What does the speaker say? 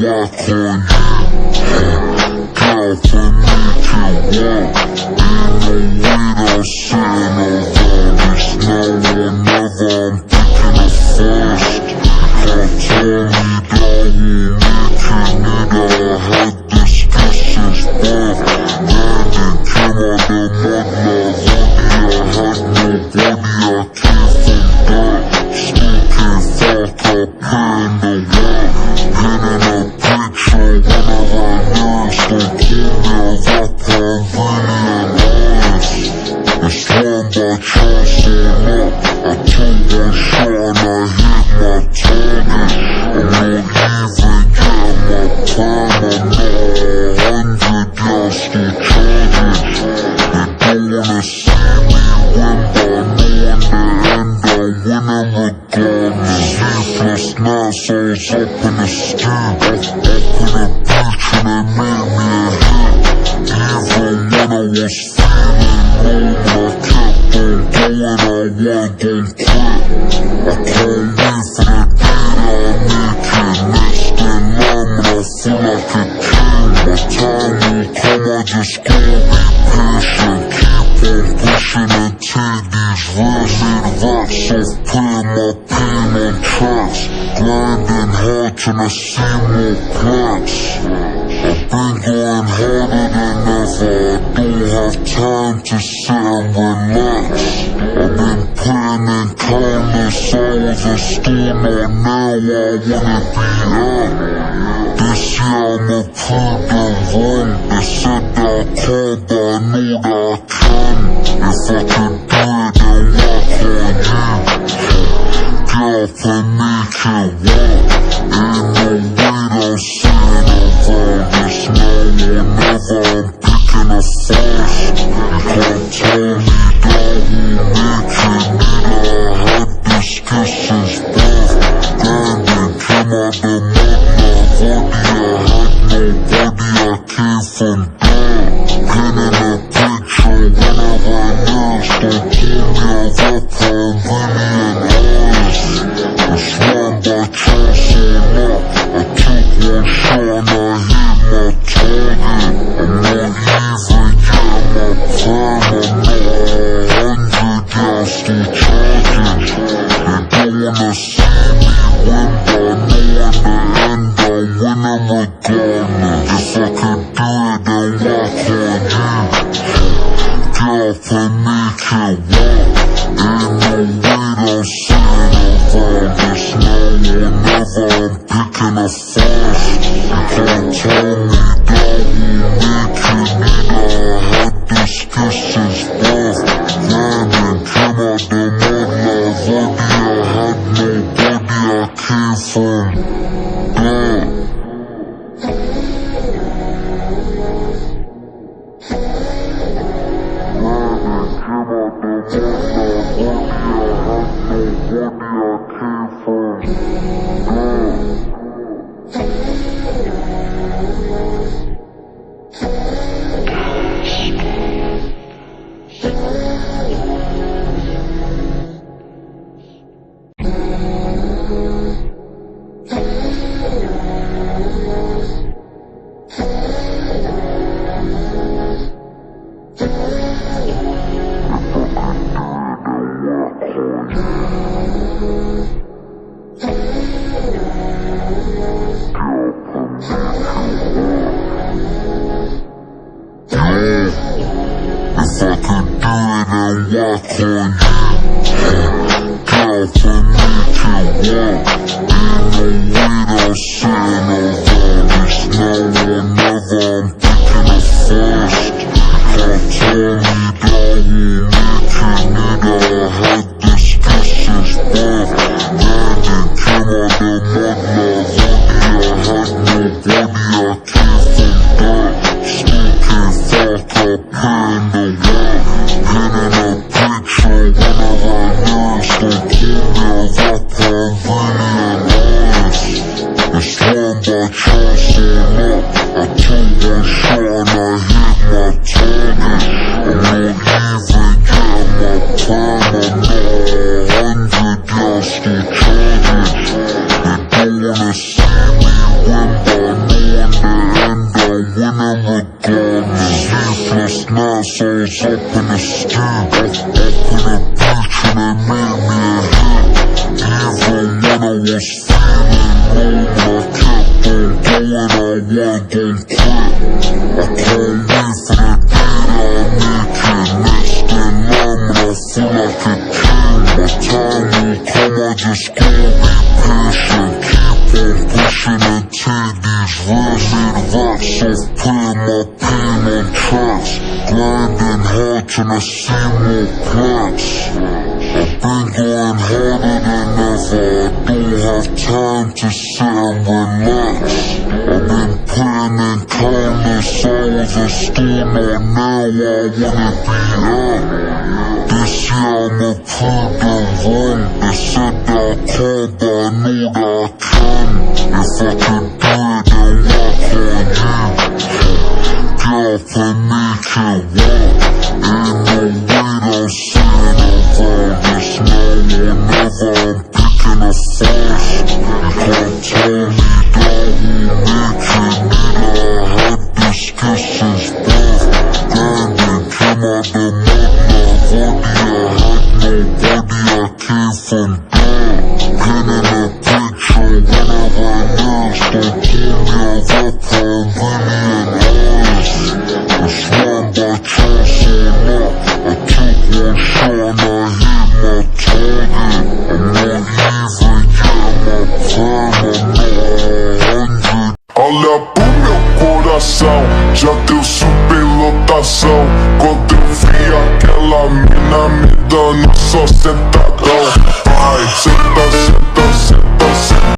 walk on you. Girl, for me to walk. Ain't no weight I'm sitting around. There's no one ever, I'm picking it first. Can't tell me that we'll make it, I had discussions, but landing came out the mud, nobody, I came from that. Still can't fuck up, paying the walk. Painting a picture, one of our nerves, don't call me a rapper, I'm really an artist. It's one by chance or not, I took one shot and I hit my target. I won't even get my plan, I'm not 100, y'all still charging. They don't wanna see me win, but I know in the end I'm winning regardless. Sleepless nights, I was up in the steam, up in the beach and they made me a hit. Even when I was feeling low, I kept on going, I wasn't gon' quit. I can't wait for the day that I make it. Next in line and I feel like a king. My time will come, I just gotta be patient. Keep on pushing until these rats need racks off, putting my pain on tracks. Grinding hard till I see more plaques. I've been going harder than ever, I don't have time to sit and relax. I've been putting in countless hours and still not now where I wanna be at. This year I'ma prove them wrong. They said that I can't, but I know that I can. If I can do it, then work on you. Girl, for me can walk. Ain't no weight I'm sitting around. There's no one ever, I'm picking it first. You can't tell me that we'll make it. Neither I had discussions, both grinding came out the mud, nobody, I came from there. Painting a picture, one of our nerves, don't call me a rapper, I'm really an artist. It's one by chance or not, I took one shot and I hit my target. I'm not even getting my plan, I'm not 100, yeah, I'm still charging. They don't wanna see me win, but I know in the end I'm winning regardless. If I can do it, then work on you. Girl, for me can walk. Ain't no weight I'm sitting around. There's no one ever, I'm picking it first. You can't tell me that we'll make it. Neither I had discussions, both grinding came out the mud, nobody, I had nobody, I came from there. If I can do it, then walk on you. Girl, for me can walk. Ain't no weight I'm sitting around. There's no one ever, I'm picking it first. You can't tell me that we'll make it. Neither I had discussions, both grinding came out the mud, nobody, I had nobody, I came from that. Still can't fuck up, paying the walk. Painting a picture, one of our nerves, don't call me a rapper, I'm really an artist. It's one by chance or not, I took one shot and I hit my target. I'm not even getting my plan, I'm not 100, yeah, still charging. They don't wanna see me win, but I plus 9, so I was up in the ski, up in the beach, and they made me a hit. Even when I was feeling low, I kept on going, I wasn't gon' quit. I can't wait for the day that I make it. Next in line, but I feel like a king. My time will come, I just gotta be patient. Keep on pushing until these rest. Need racks off putting my pain on tracks. Grinding hard till I see more plaques. I've been going harder than ever. I don't have time to sit and relax. I've been putting in countless hours and still not now where I wanna be at. This year I'ma prove them wrong. They said that I can't, but I know that I can. If I can do it, then work on you. Get up and make it work. Ain't no way I'm sitting around this now or never. I'm picking a first. You can't tell me that won't make it. Neither I had this since birth. Grinding, came out the mud, now body I had nobody. I came from dirt. Painting a picture when I write lyrics. Don't call me a rapper, I'm really an artist. I swam by chance or not. I took one shot and I hit my target. I'm not even yet my prime, I'm not 100. Olha pro meu coração, já deu superlotação. Quando eu vi aquela mina me dando só senta